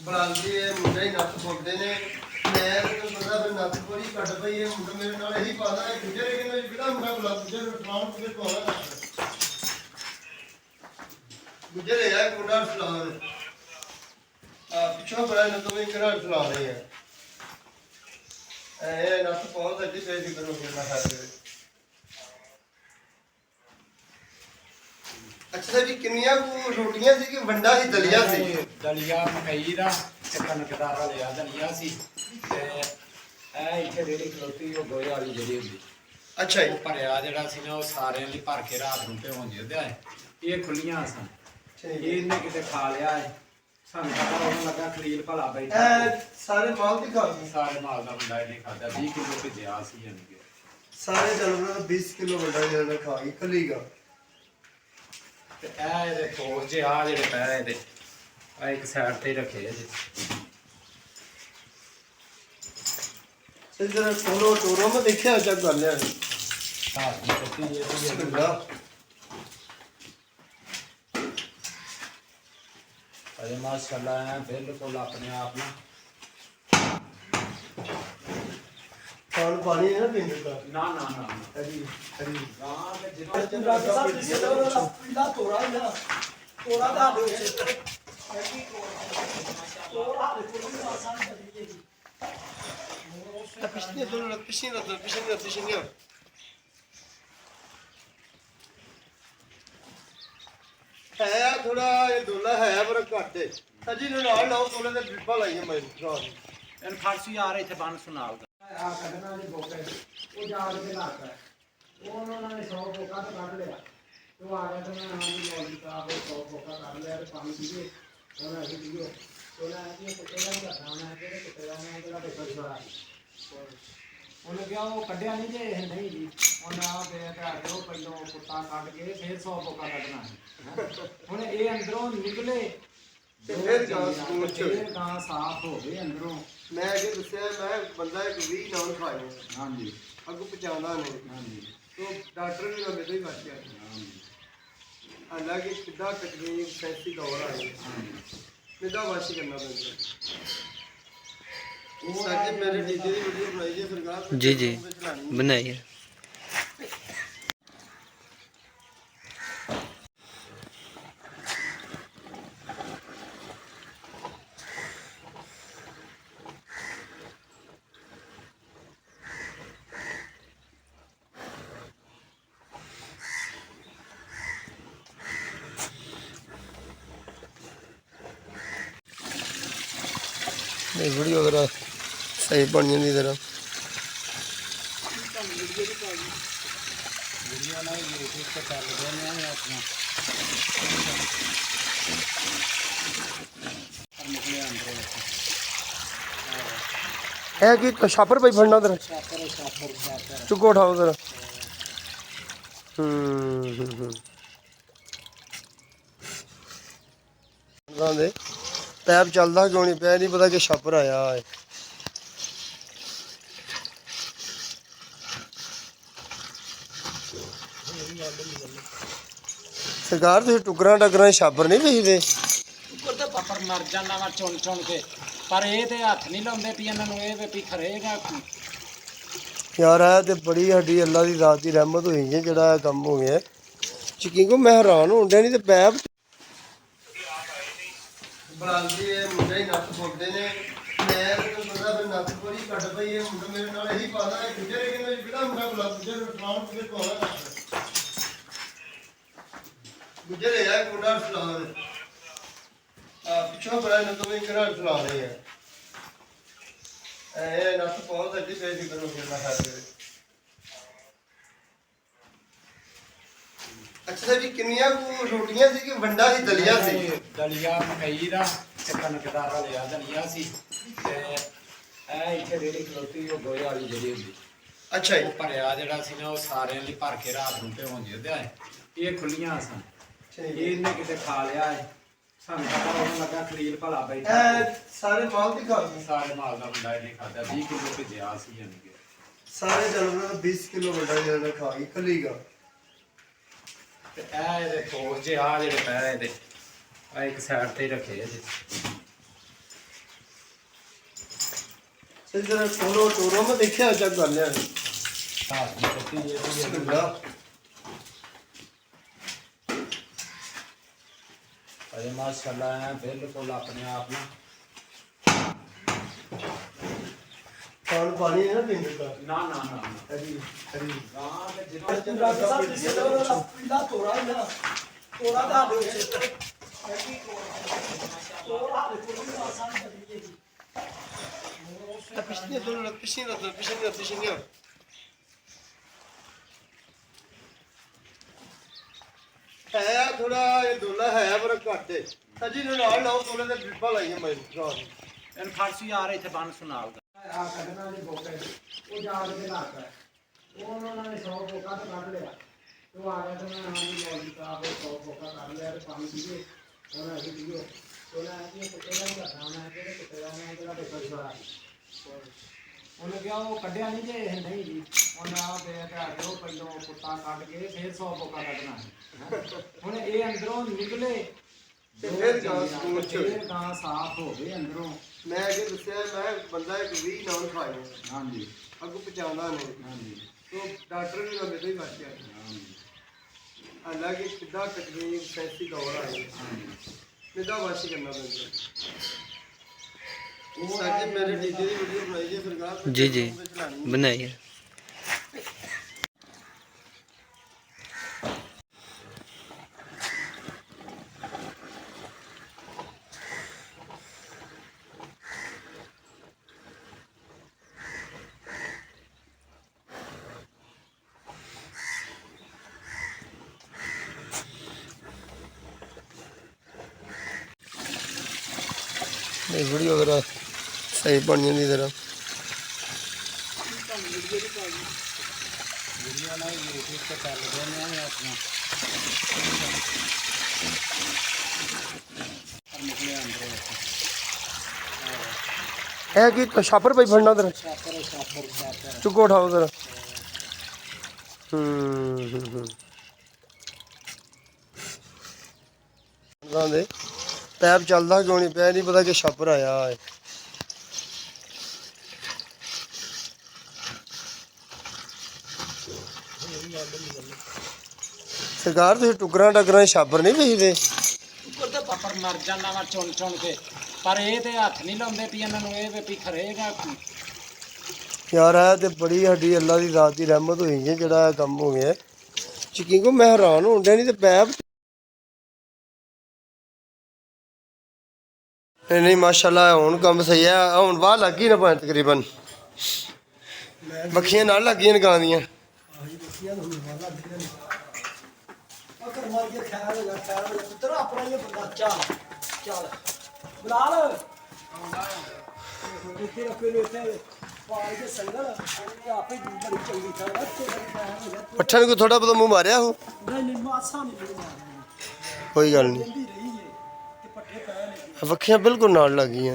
ਬਲਾਲਦੀ ਇਹ ਮੁੰਡੇ ਹੀ ਨੱਥ ਬੋਲਦੇ ਨੇ। ਮੈਂ ਤੈਨੂੰ ਪਤਾ ਫਿਰ ਨੱਥ ਬੜੀ ਕੱਢ ਪਈ ਇਹ ਮੁੰਡਾ ਮੇਰੇ ਨਾਲ ਇਹੀ ਪਾਦਾ ਹੈ ਗੁਜਰੇ ਕਹਿੰਦੇ ਜਿਹੜਾ ਮੁੰਡਾ ਬੁਲਾ ਗੁਜਰੇ ਨੂੰ ਟਰਾਉਣ ਕਿਵੇਂ ਪਾਉਣਾ ਗੁਜਰੇ ਆ ਮੁੰਡਾ ਸਲਾਮ ਆ ਪਿੱਛੋਂ ਬੜਾ ਨਾ ਤੋਂ ਇੰਗਰਾਂ ਚਲਾ ਰਹੇ ਆ ਇਹ ਨੱਥ ਬਹੁਤ ਅੱਛੀ ਪੇਸ਼ ਕਰੋਗੇ ਨਾ ਸਾਡੇ। ਅੱਛਾ ਜੀ ਕਿੰਨੀਆਂ ਕੁ ਰੋਟੀਆਂ ਸੀ ਕਿ ਵੰਡਾ ਸੀ ਦਲੀਆ ਸੀ? ਦਲੀਆ ਮਕਈ ਦਾ ਤੇ ਕਣਕ ਦਾ ਰਲਿਆ ਦਲੀਆ ਸੀ ਤੇ ਇਹ ਇੱਥੇ ਜਿਹੜੀ ਖਲੋਤੀ ਉਹ ਗੋਹੇ ਵਾਲੀ ਜਿਹੜੀ ਹੁੰਦੀ। ਅੱਛਾ ਜੀ। ਭਰਿਆ ਜਿਹੜਾ ਸੀ ਨਾ ਉਹ ਸਾਰਿਆਂ ਲਈ ਭਰ ਕੇ ਰਾਤ ਨੂੰ ਭਿਉਂ ਦਿੰਦੇ ਆ। ਇਹ ਖੁੱਲੀਆਂ ਸਨ, ਇਹਨੇ ਕਿਤੇ ਖਾ ਲਿਆ ਹੈ। ਸਾਨੂੰ ਪਤਾ ਉਹਨੂੰ ਲੱਗਾ ਖਲੀਲ ਭਲਾ ਬੈਠਾ ਸਾਰੇ ਮਾਲ ਦੀ ਖਾਦੀ। ਸਾਰੇ ਮਾਲ ਦਾ ਮੁੰਡਾ ਇਹਨੇ ਖਾਦਾ 20 ਕਿਲੋ ਭੇਜਿਆ ਸੀ ਜਾਨੀ ਸਾਰੇ ਜਾਨਵਰਾਂ ਦਾ 20 ਕਿਲੋ ਵੱਡਾ ਜਿਹੜਾ ਖਾ ਗਈ ਕੱਲੀਗਾ। ਤੇ ਇਹ ਇਹਦੇ ਕੋਲ ਜੇ ਆ ਜਿਹੜੇ ਪੈ ਇਹਦੇ ਆ ਇੱਕ ਸਾਈਡ ਤੇ ਰੱਖੇ ਆ ਜੀ। ਇਧਰ ਕੋਲੋਂ ਟੋਰੋ ਮੈਂ ਦੇਖਿਆ ਚੱਕ ਕਰ ਲਿਆ ਹਾਂ ਕੱਟੀ ਇਹ ਬਿਸਮਿਲ੍ਲਾ। ਅਜੇ ਮਾਸ਼ਾਅੱਲਾ ਹੈ ਬਿਲਕੁਲ ਆਪਣੇ ਆਪ ਨੂੰ ਖਾਣ ਪਾਣੀ ਹੈ ਨਾ ਪਿੰਡ ਦਾ। ਨਾ ਨਾ ਨਾ ਹਰੀ ਹਰੀ ਗਾਂ ਦੇ ਜਿਹੜਾ ਜਿੱਦਾਂ ਦਾ ਤੋੜਾ ਨਾ ਤੋੜਾ ਦਾ ਦੇ ਪਿਛਲੇ ਦੋ ਪਿਛਲੇ ਹੈ ਥੋੜਾ ਇਹ ਦੋਲਾ ਹੈ ਪਰ ਘੱਟ ਹੈ ਅਜੀ ਨੂੰ ਨਾਲ ਲਾਓ ਥੋੜੇ ਦੇ ਡ੍ਰਿਪਾਂ ਲਾਈਆਂ ਮੈਂ ਇਹਨ ਫਾਰਸੀ ਆ ਰਹੇ ਇੱਥੇ ਬੰਨ ਸੁਣਾਲ ਆ ਕੱਢਣਾ ਦੇ ਬੋਕੇ ਉਹ ਜਾ ਕੇ ਲਾਤਾ ਉਹ ਉਹਨਾਂ ਨੇ 100 ਬੋਕਾ ਤਾਂ ਕੱਢ ਲਿਆ ਉਹ ਆ ਗਿਆ ਤਾਂ ਮੈਂ ਨਾਲ ਹੀ ਬੋਲ ਦਿੱਤਾ ਉਹ 100 ਬੋਕਾ ਕੱਢ ਲਿਆ ਤੇ ਪਾਣੀ ਪੀਏ ਉਹਨਾਂ ਅਸੀਂ ਪੀਏ ਉਹਨਾਂ ਇਹ ਕੁੱਤੇ ਦਾ ਹੀ ਕਰਨਾ ਉਹਨਾਂ ਕਿਹੜੇ ਕੁੱਤੇ ਦਾ ਉਹਨਾਂ ਜਿਹੜਾ ਪੇਪਰ ਛੋੜਾ ਉਹਨੇ ਕਿਹਾ ਉਹ ਕੱਢਿਆ ਨਹੀਂ ਜੇ ਇਹ ਨਹੀਂ ਜੀ ਉਹਨੇ ਆ ਦੇ ਕੇ ਉਹ ਪਹਿਲੋਂ ਕੁੱਤਾ ਕੱਢ ਕੇ ਫਿਰ 100 ਬੋਕਾ ਕੱਢਣਾ ਹੁਣ ਇਹ ਅੰਦਰੋਂ ਨਿਕਲੇ ਤੇ ਫਿਰ ਗਾਂ ਸਕੂਲ ਚ ਫਿਰ ਗਾਂ ਸਾਫ਼ ਹੋ ਗਏ ਅੰਦਰੋਂ। ਮੈਂ ਅੱਗੇ ਦੱਸਿਆ ਮੈਂ ਬੰਦਾ ਇੱਕ 20 ਨਾਨ ਖਾਏ ਹਾਂਜੀ ਅੱਗੋਂ ਪਹੁੰਚਾਉਂਦਾ ਨਹੀਂ। ਹਾਂਜੀ ਤੋ ਡਾਕਟਰ ਵੀ ਮੇਰੇ ਤੋਂ ਹੀ ਬਚ ਗਿਆ। ਹਾਲਾਂਕਿ ਕਿੱਦਾਂ ਤਕਨੀਕ ਸੈਂਸੀ ਦੌਰ ਆਈ ਕਿੱਦਾਂ ਵਾਸ਼ੀ ਕਰਨਾ ਪੈਂਦਾ। ਉਹ ਸਾਡੇ ਮੇਰੇ ਡੀਜੇ ਦੀ ਵੀਡੀਓ ਬਣਾਈ ਹੈ ਸਰਕਾਰ जी जी बनाइए। वीडियो अगर सही बन जाती तरह ਵੀਡੀਓ ਨਾਲ YouTube ਤੇ ਚੱਲ ਗਏ ਨੇ ਆਪਣਾ ਨਿਕਲੇ ਅੰਦਰੋਂ है कि छापर भाई फड़ना उधर ਸ਼ਾਪਰ चुको उठाओ उधर। पैप चलता क्यों नहीं पै नहीं पता कि छापर आया है। सरकार तुम टुकरा टकरा छापर नहीं भेजते? ਉੱਪਰ ਤੇ ਪਾਪਰ ਮਰ ਜਾਂਦਾ ਵਾ ਚੁਣ ਚੁਣ ਕੇ ਪਰ ਇਹ ਤੇ ਹੱਥ ਨਹੀਂ ਲਾਉਂਦੇ ਪਈ ਇਹਨਾਂ ਨੂੰ ਇਹ ਵੀ ਖਰੇਗਾ यार है तो बड़ी साड़ी अल्लाह की रात की रहमत हुई है जोड़ा कम हो गया यकीन को मैं हैरान हो नहीं तो पैप ਬਲਾਲਦੀ ਇਹ ਮੁੰਡੇ ਹੀ ਨੱਥ ਬੋਲਦੇ ਨੇ। ਮੈਂ ਤੈਨੂੰ ਪਤਾ ਫਿਰ ਨੱਥ ਬੜੀ ਕੱਢ ਪਈ ਇਹ ਮੁੰਡਾ ਮੇਰੇ ਨਾਲ ਇਹੀ ਪਾਦਾ ਹੈ ਗੁਜਰੇ ਕਹਿੰਦੇ ਜਿਹੜਾ ਮੁੰਡਾ ਬੁਲਾ ਗੁਜਰੇ ਨੂੰ ਟਰਾਉਣ ਕਿਵੇਂ ਪਾਉਣਾ ਗੁਜਰੇ ਆ ਮੁੰਡਾ ਸਲਾਮ ਆ ਪਿੱਛੋਂ ਬੜਾ ਨਾ ਤੋਂ ਇੰਗਰਾਂ ਚਲਾ ਰਹੇ ਆ ਇਹ ਨੱਥ ਬਹੁਤ ਅੱਛੀ ਪੇਸ਼ ਕਰੋਗੇ ਨਾ ਸਾਡੇ। ਅੱਛਾ ਜੀ ਕਿੰਨੀਆਂ ਕੁ ਰੋਟੀਆਂ ਸੀ ਕਿ ਵੰਡਾ ਸੀ ਦਲੀਆ ਸੀ? ਦਲੀਆ ਮਕਈ ਦਾ ਤੇ ਕਣਕ ਦਾ ਰਲਿਆ ਦਲੀਆ ਸੀ ਤੇ ਇਹ ਇੱਥੇ ਜਿਹੜੀ ਖਲੋਤੀ ਉਹ ਗੋਹੇ ਵਾਲੀ ਜਿਹੜੀ ਹੁੰਦੀ। ਅੱਛਾ ਜੀ। ਉਹ ਭਰਿਆ ਜਿਹੜਾ ਸੀ ਨਾ ਉਹ ਸਾਰਿਆਂ ਲਈ ਭਰ ਕੇ ਰਾਤ ਨੂੰ ਭਿਉਂ ਦਿੰਦੇ ਆ। ਇਹ ਖੁੱਲੀਆਂ ਸਨ, ਇਹਨੇ ਕਿਤੇ ਖਾ ਲਿਆ ਹੈ। ਸਾਨੂੰ ਪਤਾ ਉਹਨੂੰ ਲੱਗਾ ਖਲੀਲ ਭਲਾ ਬੈਠਾ ਸਾਰੇ ਮਾਲ ਦੀ ਖਾਦੀ। ਸਾਰੇ ਮਾਲ ਦਾ ਮੁੰਡਾ ਇਹਨੇ ਖਾਦਾ 20 ਕਿਲੋ ਭੇਜਿਆ ਸੀ ਜਾਨੀ ਕਿ ਸਾਰੇ ਜਾਨਵਰਾਂ ਦਾ 20 ਕਿਲੋ ਵੱਡਾ ਜਿਹੜਾ ਖਾ ਗਈ ਕੱਲੀਗਾ। ਤੇ ਇਹ ਇਹਦੇ ਕੋਲ ਜੇ ਆ ਜਿਹੜੇ ਪੈ ਇਹਦੇ ਆ ਇੱਕ ਸਾਈਡ ਤੇ ਰੱਖੇ ਆ ਜੀ। ਇਧਰ ਟੋਰੋ ਟੋਰੋ ਮੈਂ ਦੇਖਿਆ ਚੱਕ ਕਰ ਲਿਆ अरे माशाल्लाह है बिल्कुल अपने आप ना ਖਾਣ ਪਾਣੀ ਹੈ ਨਾ ਪਿੰਡ ਦਾ ना ना ना ਹਰੀ ਹਰੀ गां के ਪੀਲਾ ਤੋੜਾ ਨਾ ਤੋੜਾ ਦਾ ਦੇ ਪਿਛਲੇ ਤੋਂ ਪਿਛਲੇ ਹੈ ਥੋੜਾ ਇਹ ਦੋਲਾ ਹੈ ਪਰ ਘੱਟ ਹੈ ਅਜੀ ਨੂੰ ਨਾਲ ਲਾਓ ਕੋਲੇ ਦੇ ਡਿੱਬਾ ਲਾਈਏ ਮੈਂ इन फारसी आ रहे थे बन सुनाल आ कटना दे बोके वो जाल के लाता है वो उन्होंने 100 बोका तो काट लिया तो आ गया तो मैं हां जी मौलवी साहब 100 बोका काट लिया तो पानी पीए उन्होंने ऐसे पीए तो मैं ये कुत्ते का करना मैं केड़े कुत्ते का मैं तेरा पेपर छुड़ा ਉਹਨੇ ਕਿਹਾ ਉਹ ਕੱਢਿਆ ਨਹੀਂ ਜੇ ਨਹੀਂ ਜੀ ਉਹਨੇ ਆ ਪਿਆ ਤੇ ਉਹ ਪਹਿਲੋਂ ਕੁੱਤਾ ਕੱਢ ਕੇ ਫਿਰ 100 ਬੋਕਾ ਕੱਢਣਾ ਹੁਣ ਇਹ ਅੰਦਰੋਂ ਨਿਕਲੇ ਤੇ ਫਿਰ ਗਾਂ ਸਕੂਲ ਚ ਫਿਰ ਗਾਂ ਸਾਫ਼ ਹੋ ਗਏ ਅੰਦਰੋਂ ਮੈਂ ਅੱਗੇ ਦੱਸਿਆ ਮੈਂ ਬੰਦਾ ਇੱਕ 20 ਨਾਮ ਖਾਇਆ ਹਾਂਜੀ ਅੱਗੋਂ ਪਹੁੰਚਾਉਂਦਾ ਨਹੀਂ ਹਾਂਜੀ तो डॉक्टर भी लगे तो ही बच गया हालांकि कितना तकलीफ कैसी दौड़ आई कितना बच करना पैंदा साजे मेरे डीजे की वीडियो बनाई है सरकार जी जी बनाइए वीडियो वगैरह सही बन जाती तरह है कि तो छापर भाई फड़ना उधर चुको उठाओ उधर पैप चलता क्यों नहीं पै नहीं पता कि छापर आया है सरकार तुम टुकरा टकरा छापर नहीं भेजते ਉੱਪਰ ਤੇ ਪਾਪਰ ਮਰ ਜਾਂਦਾ ਵਾ ਚੁਣ ਚੁਣ ਕੇ ਪਰ ਇਹ ਤੇ ਹੱਥ ਨਹੀਂ ਲਾਉਂਦੇ ਪੀ ਇਹਨਾਂ ਨੂੰ ਇਹ ਵੀ ਖਰੇਗਾ यार है तो बड़ी साड़ी अल्लाह की रात की रहमत हुई है जरा कम हो गया यकीन को मैं हैरान हो गया नहीं तो पैप नहीं माशाल्लाह हुण कम सही है हुण वाह लग गई ना पानी तकरीबन बखियां नाल लग गई गां दियां ਅਕਰ ਮਾਰ ਕੇ ਖੈਰ ਹੋ ਗਿਆ ਪੁੱਤਰ ਆਪਣਾ ਹੀ ਬੰਦਾ ਚੱਲ ਚੱਲ ਬਲਾਲ ਇੱਥੇ ਰੱਖੇ ਨੇ ਇੱਥੇ ਪਾਲ ਕੇ ਸੰਗਲ ਆਪੇ ਬੜੀ ਚੰਗੀ ਤਰ੍ਹਾਂ ਤੇ पट्ठन को थोड़ा बहुत मुंह मारिया हो ਨਹੀਂ ਮਾਸਾ ਨਹੀਂ ਮਾਰਨਾ कोई गल नहीं ਰਹੀ ਹੈ ਤੇ ਪੱਠੇ ਪੈ ਨੇ वखियां बिल्कुल नाल लग गई